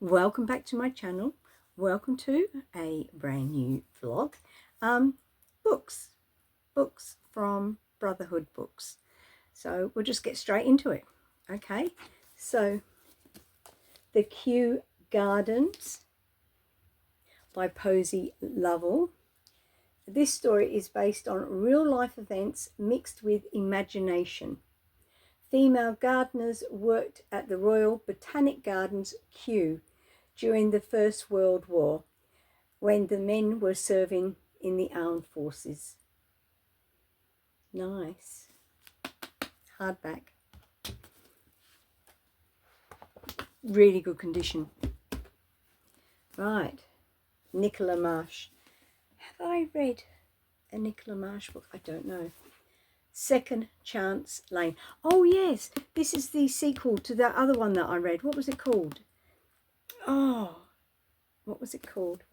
Welcome back to my channel. Welcome to a brand new vlog. Books from Brotherhood books. So we'll just get straight into it. Okay, so The Kew Gardens by Posy Lovell. This story is based on real life events mixed with imagination. Female gardeners worked at the Royal Botanic Gardens, Kew, during the First World War, when the men were serving in the armed forces. Nice. Hardback. Really good condition. Right. Nicola Marsh. Have I read a Nicola Marsh book? I don't know. Second Chance Lane. Oh yes, this is the sequel to that other one that I read. What was it called? Oh, what was it called?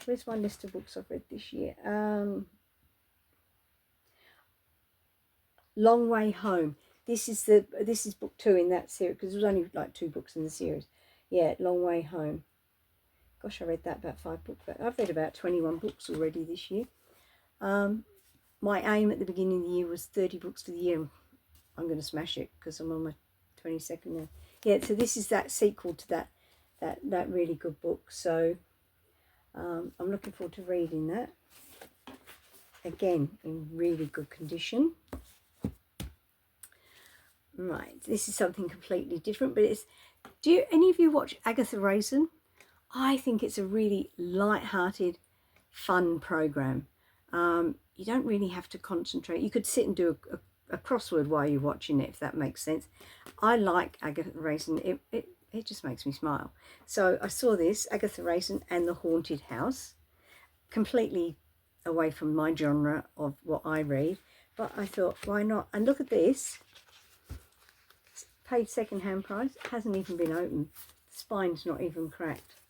Where's my list of books I've read this year? Long Way Home. This is book 2 in that series, because there was only like 2 books in the series. Yeah, Long Way Home. Gosh, I read that about 5 books. I've read about 21 books already this year. My aim at the beginning of the year was 30 books for the year. I'm going to smash it because I'm on my 22nd now. Yeah, so this is that sequel to that really good book. So I'm looking forward to reading that. Again, in really good condition. Right, this is something completely different, but it's... Do any of you watch Agatha Raisin? I think it's a really light-hearted, fun program. You don't really have to concentrate. You could sit and do a crossword while you're watching it, if that makes sense. I like Agatha Raisin. It just makes me smile. So I saw this, Agatha Raisin and the Haunted House, completely away from my genre of what I read, but I thought, why not? And look at this. It's paid second-hand price. It hasn't even been opened. The spine's not even cracked.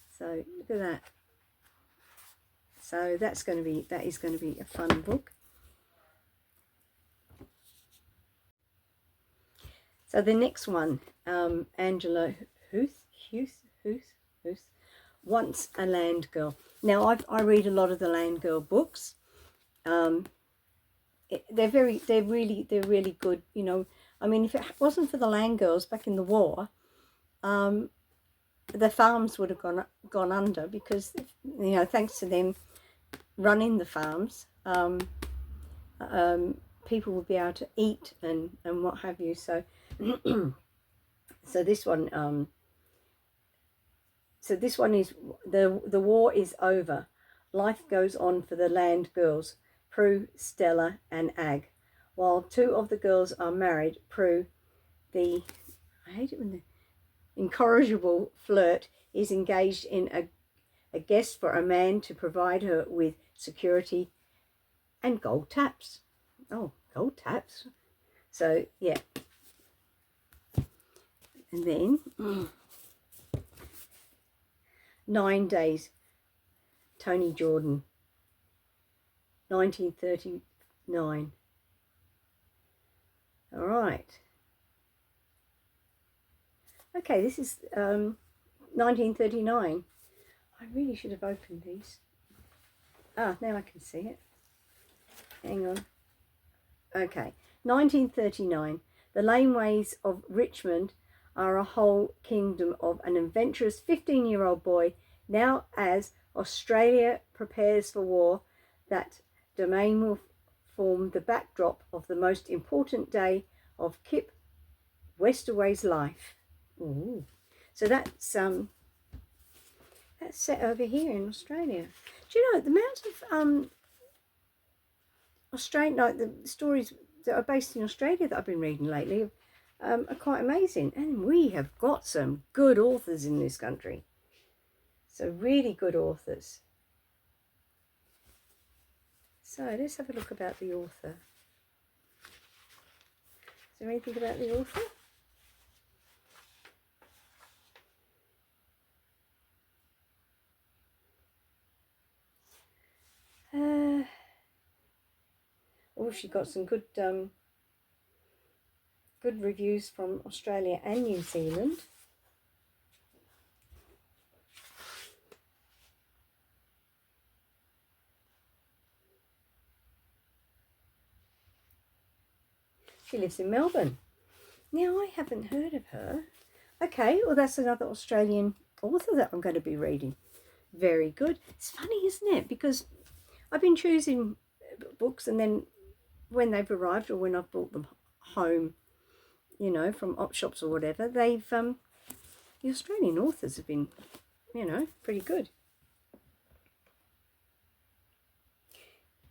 So look at that. So that is going to be a fun book. So the next one, Angela Huth, Once a Land Girl. Now I read a lot of the Land Girl books. They're really good. You know, I mean, if it wasn't for the Land Girls back in the war, the farms would have gone under, because, you know, thanks to them running the farms, people will be able to eat and what have you. So so this one is the war is over. Life goes on for the Land Girls, Prue, Stella and Ag. While 2 of the girls are married, Prue, I hate it when the incorrigible flirt, is engaged in a guest for a man to provide her with security and gold taps. Oh, gold taps. So yeah. And then 9 Days, Tony Jordan, 1939. All right. Okay, this is 1939. I really should have opened these. Ah, now I can see it. Hang on. Okay, 1939. The laneways of Richmond are a whole kingdom of an adventurous 15-year-old boy. Now, as Australia prepares for war, that domain will form the backdrop of the most important day of Kip Westaway's life. Ooh. So that's set over here in Australia. Do you know the amount of Australian, like the stories that are based in Australia that I've been reading lately, are quite amazing. And we have got some good authors in this country. So really good authors. So let's have a look about the author. Is there anything about the author? Oh, she got some good good reviews from Australia and New Zealand. She lives in Melbourne. Now, I haven't heard of her. Okay, well, that's another Australian author that I'm going to be reading. Very good. It's funny, isn't it? Because I've been choosing books, and then when they've arrived or when I've brought them home, you know, from op shops or whatever, they've the Australian authors have been, you know, pretty good.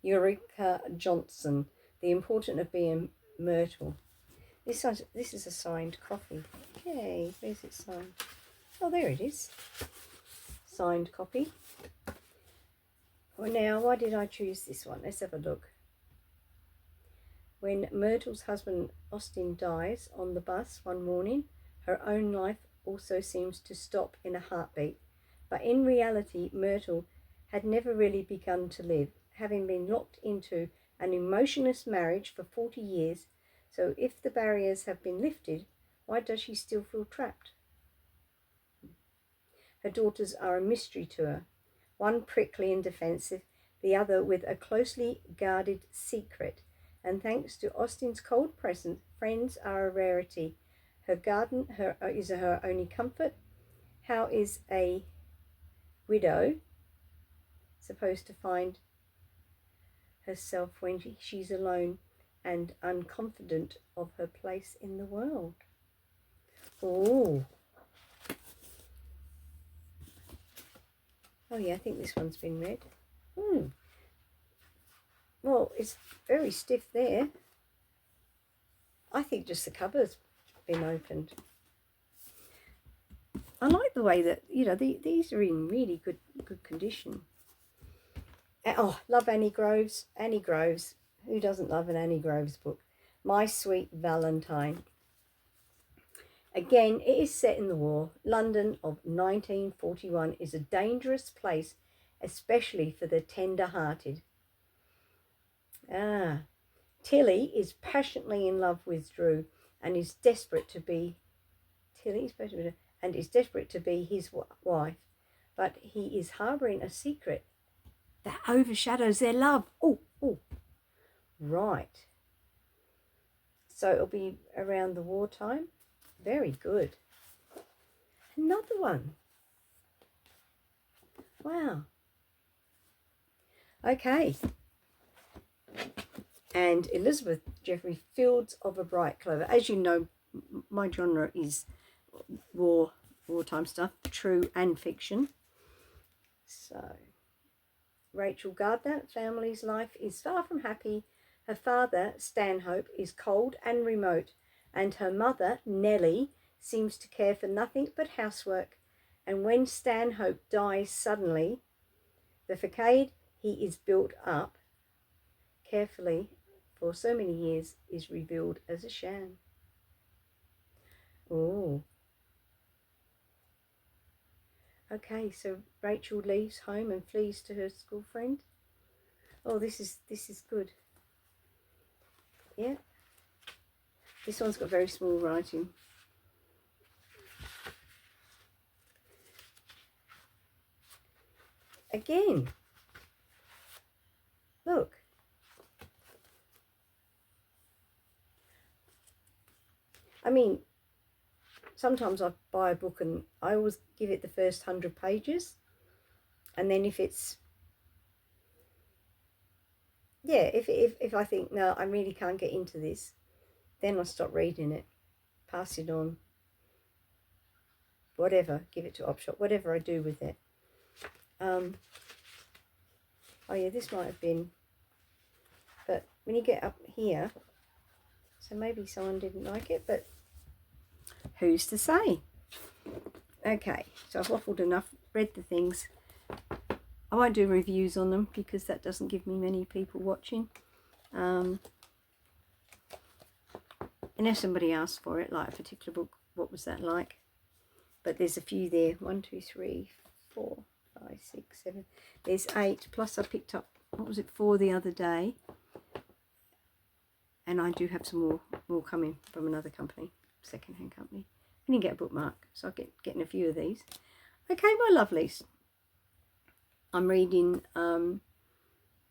Eureka Johnson, The Importance of Being Myrtle. This is a signed copy. Yay, where's it signed? Oh, there it is. Signed copy. Well, now, why did I choose this one? Let's have a look. When Myrtle's husband Austin dies on the bus one morning, her own life also seems to stop in a heartbeat. But in reality, Myrtle had never really begun to live, having been locked into an emotionless marriage for 40 years. So if the barriers have been lifted, why does she still feel trapped? Her daughters are a mystery to her, one prickly and defensive, the other with a closely guarded secret. And thanks to Austin's cold presence, friends are a rarity. Her garden is her only comfort. How is a widow supposed to find herself when she's alone and unconfident of her place in the world? Oh yeah, I think this one's been read. Well, it's very stiff there. I think just the cover's been opened. I like the way that, you know, these are in really good condition. Oh, love Annie Groves. Annie Groves. Who doesn't love an Annie Groves book? My Sweet Valentine. Again, it is set in the war. London of 1941 is a dangerous place, especially for the tender-hearted. Tilly is passionately in love with Drew and is desperate to be his wife, but he is harbouring a secret that overshadows their love. Oh, right. So it'll be around the wartime. Very good. Another one. Wow. Okay. And Elizabeth Jeffrey, Fields of a Bright Clover. As you know, my genre is wartime stuff, true and fiction. So, Rachel Gardner, family's life is far from happy. Her father, Stanhope, is cold and remote, and her mother, Nellie, seems to care for nothing but housework. And when Stanhope dies suddenly, the facade he is built up carefully for so many years is revealed as a sham. Oh. Okay, so Rachel leaves home and flees to her school friend. Oh, this is good. Yeah. This one's got very small writing. Again. Look. I mean, sometimes I buy a book and I always give it the first 100 pages. And then if it's, yeah, if I think, no, I really can't get into this, then I stop reading it, pass it on, whatever, give it to OpShop, whatever I do with it. Oh yeah, this might have been, but when you get up here, so maybe someone didn't like it, but who's to say? Okay, so I've waffled enough, read the things. I won't do reviews on them because that doesn't give me many people watching. Unless somebody asks for it, like a particular book, what was that like? But there's a few there. 1, 2, 3, 4, 5, 6, 7. There's 8. Plus I picked up, what was it, 4 the other day. And I do have some more coming from another company, second-hand company. And you get a bookmark, so I'll getting a few of these. Okay, my lovelies. I'm reading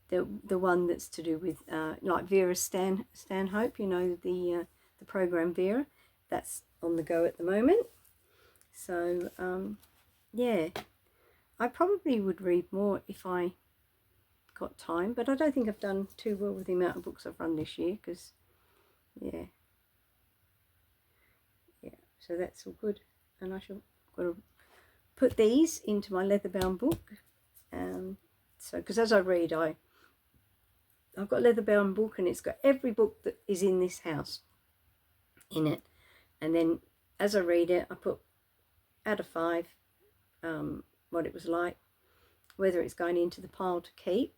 the one that's to do with like Vera Stanhope, you know, the program Vera, that's on the go at the moment. So yeah, I probably would read more if I got time, but I don't think I've done too well with the amount of books I've run this year, because yeah, so that's all good. And I shall got to put these into my leather bound book. So because as I read, I've got a leather bound book, and it's got every book that is in this house in it, and then as I read it, I put out of 5 what it was like, whether it's going into the pile to keep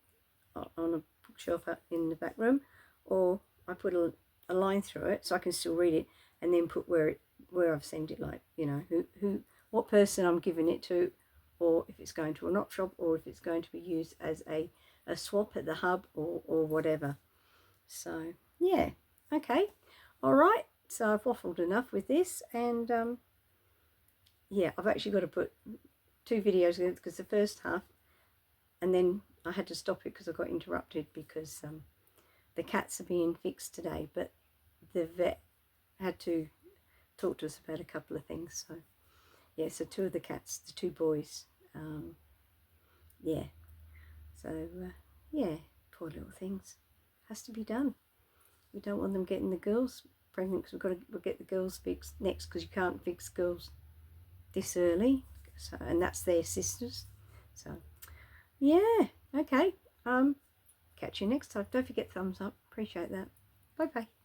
on a bookshelf in the back room, or I put a line through it so I can still read it, and then put where I've sent it, like, you know, what person I'm giving it to, or if it's going to an op shop, or if it's going to be used as a swap at the hub, or whatever. So yeah, okay, all right, so I've waffled enough with this, and yeah, I've actually got to put 2 videos in, because the first half, and then I had to stop it because I got interrupted, because the cats are being fixed today, but the vet had to talk to us about a couple of things. So yeah, so 2 of the cats, the 2 boys, yeah, so yeah, poor little things, has to be done. We don't want them getting the girls pregnant, because we'll get the girls fixed next, because you can't fix girls this early. So, and that's their sisters. So yeah, okay, catch you next time. Don't forget thumbs up, appreciate that. Bye bye.